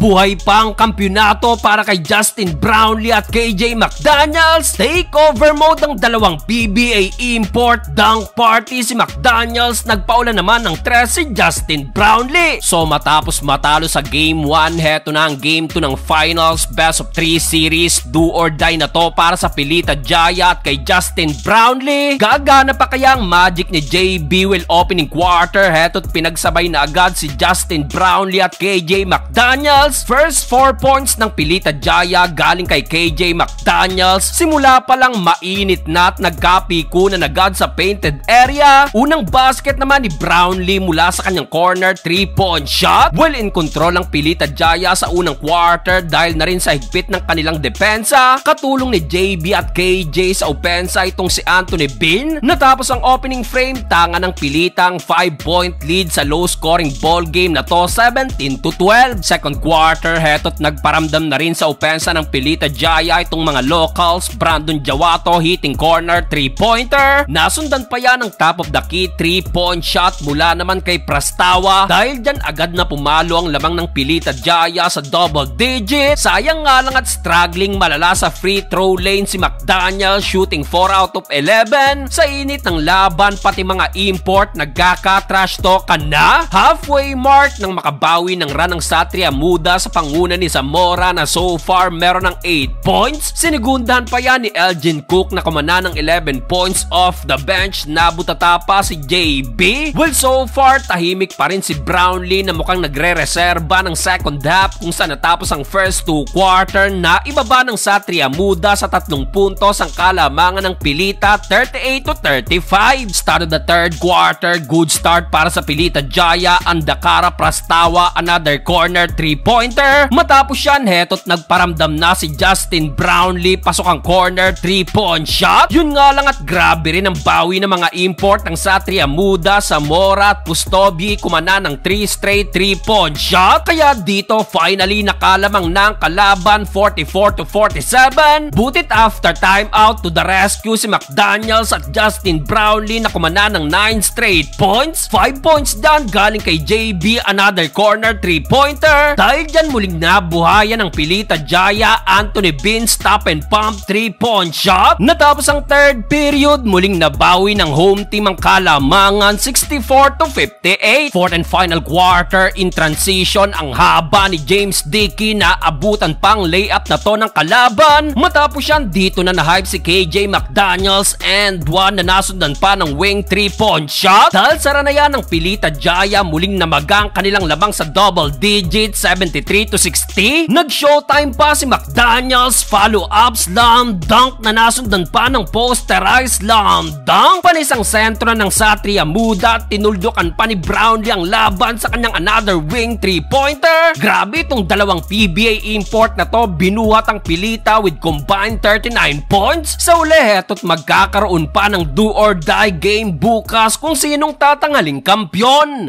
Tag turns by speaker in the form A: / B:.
A: Buhay pa ang kampyonato para kay Justin Brownlee at KJ McDaniels. Takeover mode ng dalawang PBA import dunk party. Si McDaniels nagpaula naman ng 3 si Justin Brownlee. So matapos matalo sa Game 1, heto na ang Game 2 ng Finals Best of 3 Series. Do or die na to para sa Pilita Jaya at kay Justin Brownlee. Gagana pa kaya ang magic ni JB will opening quarter? Heto't pinagsabay na agad si Justin Brownlee at KJ McDaniels. First 4 points ng Pilita Jaya galing kay KJ McDaniels. Simula pa lang mainit na at nagkapiko na agad sa painted area. Unang basket naman ni Brownlee mula sa kanyang corner 3-point shot. Well in control ang Pilita Jaya sa unang quarter dahil na rin sa higpit ng kanilang depensa. Katulong ni JB at KJ sa opensa itong si Anthony Bean. Natapos ang opening frame, tanga ng Pilitang 5-point lead sa low scoring ball game na to, 17-12. Second quarter, heto't nagparamdam na rin sa opensa ng Pilita Jaya itong mga locals. Brandon Jawato hitting corner 3-pointer. Nasundan pa yan ng top of the key 3-point shot mula naman kay Prastawa. Dahil dyan agad na pumalo ang lamang ng Pilita Jaya sa double digit. Sayang nga lang at struggling malala sa free throw lane si McDaniel, shooting 4 out of 11. Sa init ng laban, pati mga import nagkaka-trash talkan na. Halfway mark nang makabawi ng run ng Satria Muda sa panguna ni Zamora na so far meron ng 8 points. Sinigundahan pa yan ni Elgin Cook na kumana ng 11 points off the bench. Nabutata pa si JB. Well, so far tahimik pa rin si Brownlee na mukhang nagre-reserba ng second half kung saan natapos ang first 2 quarter na ibaba ng Satria Muda sa 3 puntos ang kalamangan ng Pilita, 38-35. Start of the third quarter, good start para sa Pilita Jaya. Andakara Prastawa, another corner 3-pointer. Matapos yan, heto't nagparamdam na si Justin Brownlee. Pasok ang corner 3-point shot. Yun nga lang at grabe rin ang bawi ng mga import ng Satria Muda. Zamora at Pustobi kumana ng 3 straight 3-point shot. Kaya dito finally nakalamang na ang kalaban, 44-47. Butit after timeout to the rescue si McDaniels at Justin Brownlee na kumana ng 9 straight points. 5 points dyan galing kay JB, another corner 3-pointer. Dahil dyan muling nabuhayan ang Pilita Jaya. Anthony Bean stop and pump 3-point shot. Natapos ang third period, muling nabawi ng home team ang kalamangan, 64-58. Fourth and final quarter, in transition ang haba ni James Dickey na abutan pang layup na to ng kalaban. Matapos yan, dito na na-hype si KJ McDaniels and one na nasundan pa ng wing 3-point shot. Dahil sara na yan ng Pilita Jaya, muling namagang kanilang lamang sa double digit, 73-60. Nag-showtime pa si McDaniels, follow-up slam dunk na nasundan pa ng posterized slam dunk. Panisang sentro ng Satria Muda, tinuldukan pa ni Brownlee ang laban sa kanyang another wing 3-pointer. Grabe itong dalawang PBA import na to, binuhat ang Pilita with combined 39 points. Sa uli, heto't magkakaroon pa ng do or die game bukas kung sinong tatangaling kampyon.